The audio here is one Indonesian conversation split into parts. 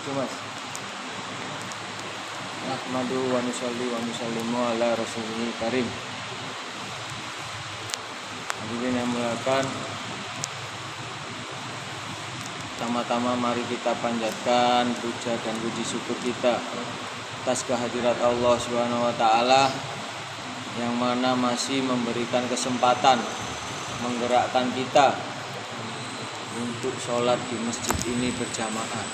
Mas. Nahmadu wa nusalli wa nusallimu ala rasulih karim. Hadirin yang muliakan, pertama-tama mari kita panjatkan puja dan puji syukur kita atas kehadirat Allah Subhanahu wa taala yang mana masih memberikan kesempatan menggerakkan kita untuk sholat di masjid ini berjamaah.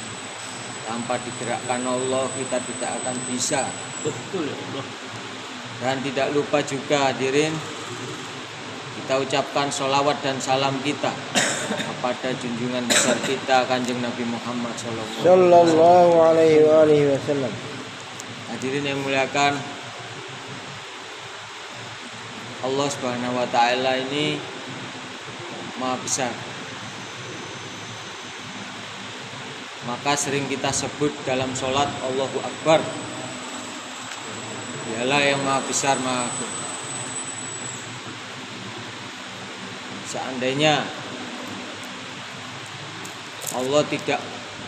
Tanpa digerakkan Allah kita tidak akan bisa. Betul ya Allah. Dan tidak lupa juga hadirin, kita ucapkan sholawat dan salam kita kepada junjungan besar kita Kanjeng Nabi Muhammad Sallallahu alaihi wasallam. Hadirin yang muliakan, Allah Subhanahu wa taala ini Maha besar. Maka sering kita sebut dalam sholat Allahu Akbar. Dialah yang Maha besar, Maha agung. Seandainya Allah tidak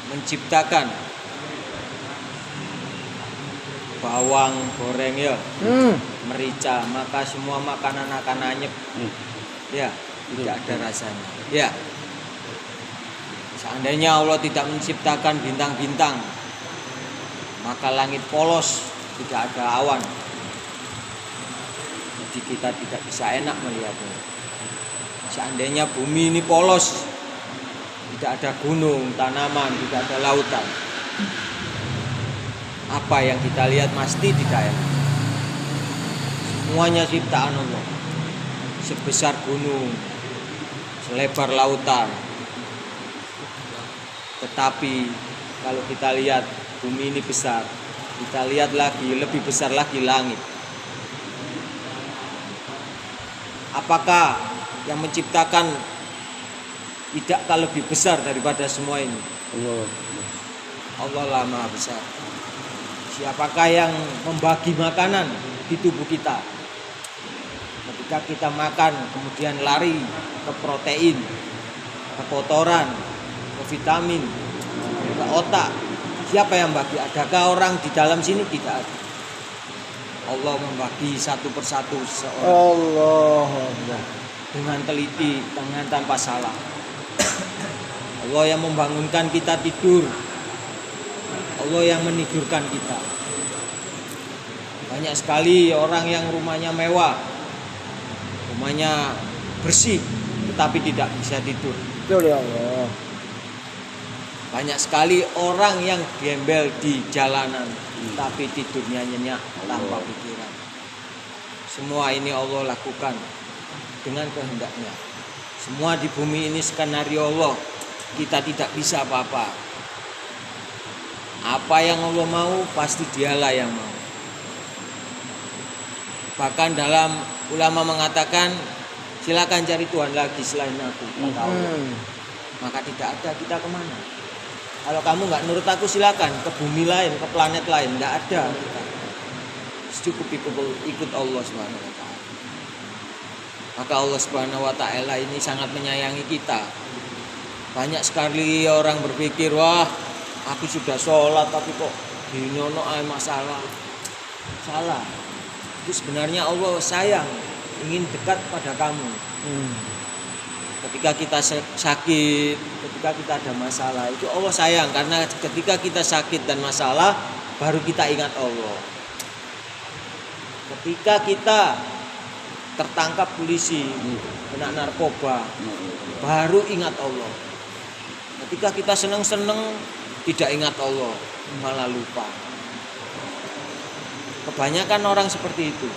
menciptakan bawang goreng ya, merica, maka semua makanan akan anyep. Ya, tidak ada rasanya. Ya. Seandainya Allah tidak menciptakan bintang-bintang, maka langit polos, tidak ada awan. Jadi kita tidak bisa enak melihatnya. Seandainya bumi ini polos, tidak ada gunung, tanaman, tidak ada lautan, apa yang kita lihat pasti tidak enak. Semuanya ciptaan Allah. Sebesar gunung, selebar lautan. Tetapi kalau kita lihat bumi ini besar, kita lihat lagi lebih besar lagi langit. Apakah yang menciptakan tidakkah lebih besar daripada semua ini? Allah lah Maha besar. Siapakah yang membagi makanan di tubuh kita? Ketika kita makan kemudian lari ke protein, ke kotoran, ke vitamin, ke otak. Siapa yang bagi? Adakah orang di dalam sini? Tidak ada. Allah membagi satu persatu seorang. Allah Dengan teliti, dengan tanpa salah. Allah yang membangunkan kita tidur. Allah yang menidurkan kita. Banyak sekali orang yang rumahnya mewah, rumahnya bersih, tetapi tidak bisa tidur. Betul ya Allah. Banyak sekali orang yang gembel di jalanan, tapi tidurnya nyenyak tanpa pikiran. Semua ini Allah lakukan dengan kehendaknya. Semua di bumi ini skenario Allah. Kita tidak bisa apa-apa. Apa yang Allah mau, pasti dialah yang mau. Bahkan dalam ulama mengatakan, silakan cari Tuhan lagi selain aku. Maka tidak ada, kita kemana? Kalau kamu nggak nurut aku, silakan ke bumi lain, ke planet lain. Nggak ada. Cukup ikut Allah Subhanahu wa taala. Maka Allah Subhanahu wa taala ini sangat menyayangi kita. Banyak sekali orang berpikir, wah, aku sudah sholat tapi kok dinono masalah. Salah. Itu sebenarnya Allah sayang, ingin dekat pada kamu. Ketika kita sakit, ketika kita ada masalah, itu Allah sayang. Karena ketika kita sakit dan masalah, baru kita ingat Allah. Ketika kita tertangkap polisi, kena narkoba, baru ingat Allah. Ketika kita senang-senang, tidak ingat Allah, malah lupa. Kebanyakan orang seperti itu.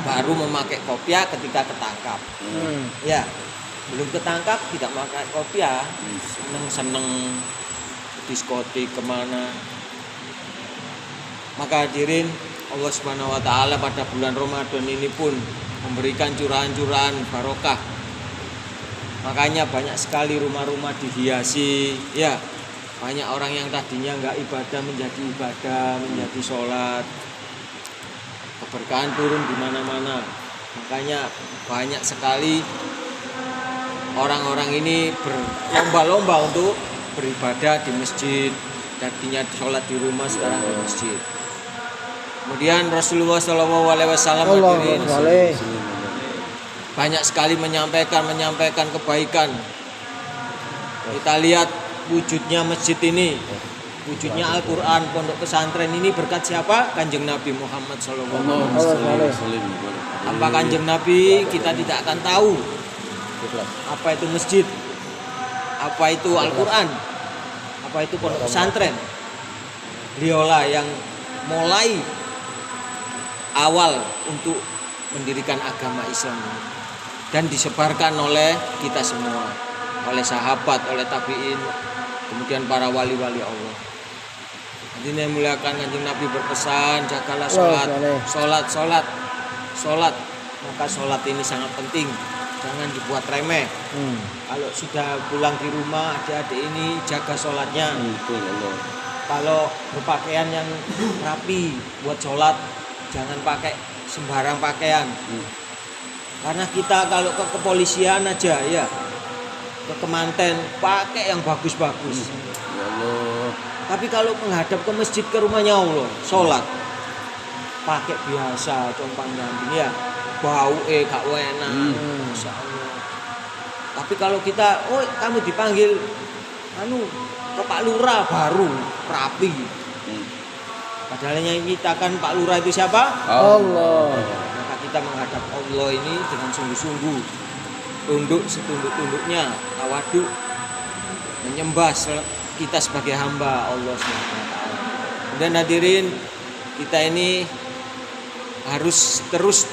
Baru memakai kopiah ketika ketangkap. Ya, belum ketangkap tidak pakai kopiah, seneng-seneng diskotik kemana. Maka hadirin, Allah Subhanahu wa taala pada bulan Ramadan ini pun memberikan curahan-curahan barokah. Makanya banyak sekali rumah-rumah dihiasi, ya. Banyak orang yang tadinya enggak ibadah menjadi ibadah, menjadi sholat. Keberkahan turun di mana-mana. Makanya banyak sekali orang-orang ini berlomba-lomba untuk beribadah di masjid, tadinya sholat di rumah sekarang di masjid. Kemudian Rasulullah SAW hadirin, banyak sekali menyampaikan kebaikan. Kita lihat wujudnya masjid ini, wujudnya Al-Quran, pondok pesantren ini berkat siapa? Kanjeng Nabi Muhammad SAW. Tanpa Kanjeng Nabi kita tidak akan tahu apa itu masjid, apa itu Al-Quran, apa itu pondok pesantren. Beliaulah yang mulai awal untuk mendirikan agama Islam ini, dan disebarkan oleh kita semua, oleh sahabat, oleh tabi'in, kemudian para wali-wali Allah. Jadi yang muliakan Kanjeng Nabi berpesan, jagalah sholat. Maka sholat ini sangat penting, jangan dibuat remeh. Kalau sudah pulang di rumah, adik-adik ini jaga sholatnya. Kalau berpakaian yang rapi buat sholat, jangan pakai sembarang pakaian. Karena kita kalau ke kepolisian aja ya, ke Kemanten pakai yang bagus-bagus. Tapi kalau menghadap ke masjid, ke rumahnya Allah, sholat pakai biasa, compang camping ya, bau gak enak. Masya Allah. Tapi kalau kita, kamu dipanggil ke Pak Lurah, baru rapi. Padahal yang kita kan Pak Lurah itu siapa? Allah. Maka kita menghadap Allah ini dengan sungguh-sungguh, tunduk setunduk-tunduknya, tawaduk, menyembah kita sebagai hamba Allah SWT. Dan hadirin, kita ini harus terus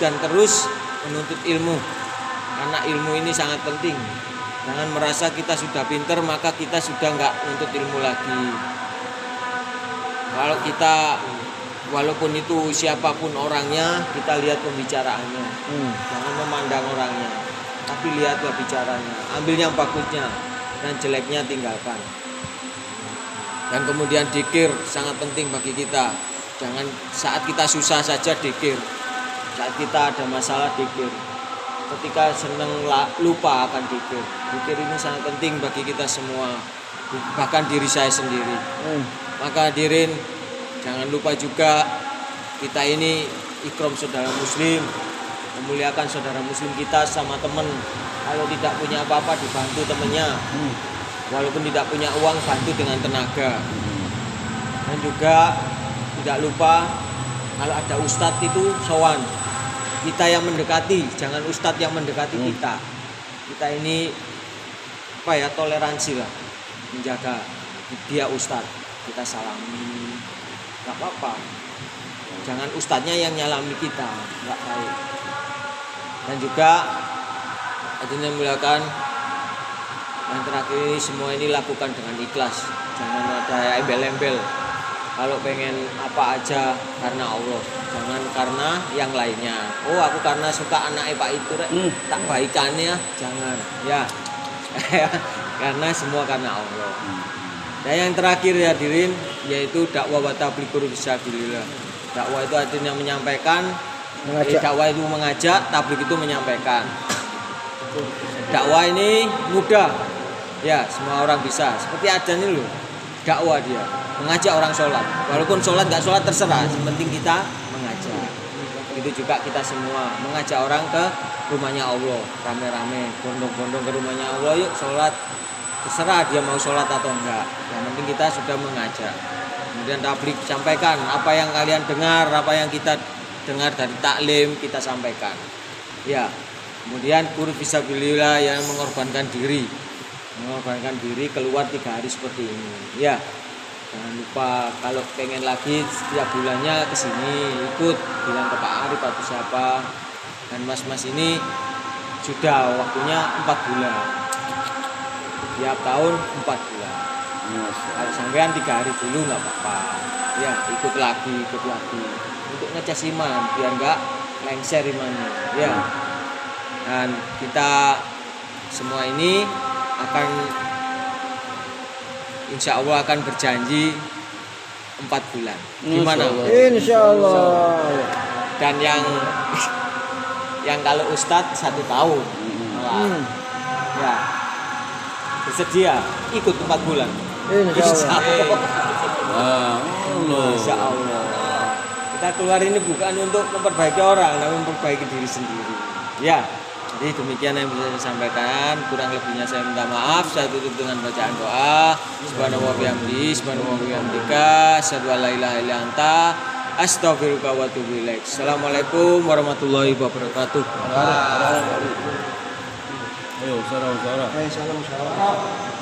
menuntut ilmu, karena ilmu ini sangat penting. Jangan merasa kita sudah pintar maka kita sudah nggak menuntut ilmu lagi. Kalau kita, walaupun itu siapapun orangnya, kita lihat pembicaraannya. Jangan memandang orangnya, tapi lihatlah bicaranya. Ambil yang bagusnya, dan jeleknya tinggalkan. Dan kemudian dzikir sangat penting bagi kita. Jangan saat kita susah saja dzikir, saat kita ada masalah dzikir, ketika senang lupa akan dzikir. Dzikir ini sangat penting bagi kita semua, bahkan diri saya sendiri. Maka hadirin, jangan lupa juga kita ini ikram saudara muslim, memuliakan saudara muslim kita sama teman. Kalau tidak punya apa-apa, dibantu temannya. Walaupun tidak punya uang, bantu dengan tenaga. Dan juga tidak lupa, kalau ada ustadz itu sowan, kita yang mendekati, jangan ustadz yang mendekati kita. Kita ini toleransi lah, menjaga dia ustadz, kita salami, nggak apa-apa. Jangan ustadznya yang nyalami kita, nggak baik. Dan juga hadirin yang muliakan, yang terakhir ini, semua ini lakukan dengan ikhlas. Jangan ada embel-embel. Kalau pengen apa aja karena Allah, jangan karena yang lainnya. Aku karena suka anaknya Pak itu tak baikannya, jangan ya. Karena semua karena Allah. Dan yang terakhir ya hadirin, yaitu dakwah wa tabligh fisabilillah. Dakwah itu artinya menyampaikan, dakwah itu mengajak, tabligh itu menyampaikan. Dakwah ini mudah, ya semua orang bisa. Seperti adzan ini loh, dakwah dia, mengajak orang sholat. Walaupun sholat nggak sholat terserah, yang penting kita mengajak. Itu juga kita semua mengajak orang ke rumahnya Allah, rame-rame, bondong-bondong ke rumahnya Allah, yuk sholat. Terserah dia mau sholat atau enggak, yang penting kita sudah mengajak. Kemudian tabligh, sampaikan apa yang kalian dengar, apa yang kita dengar dari taklim, kita sampaikan. Ya, kemudian kur fisabilillah, yang mengorbankan diri keluar 3 hari seperti ini. Ya, jangan lupa kalau pengen lagi setiap bulannya kesini, ikut bilang ke Pak Arif atau siapa. Dan mas-mas ini sudah waktunya 4 bulan. Tiap tahun 4 bulan. Kalau sampean 3 hari dulu nggak apa-apa. Ya, ikut lagi untuk ngecas iman biar nggak lengser imannya. Ya. Dan kita semua ini akan insya Allah akan berjanji 4 bulan. Gimana? Insya Allah. Dan yang kalau Ustadz 1 tahun. Ya. Bersedia ikut 4 bulan. Insya Allah. Masya Allah. Kita keluar ini bukan untuk memperbaiki orang, tapi memperbaiki diri sendiri. Ya, jadi demikian yang bisa saya sampaikan. Kurang lebihnya saya minta maaf. Saya tutup dengan bacaan doa. Subhanallah wa bihamdihi, subhanallah wa bihamdika, asyhadu an la ilaha illa anta, astaghfiruka wa atubu ilaik. Assalamualaikum warahmatullahi wabarakatuh. Ayo, salam.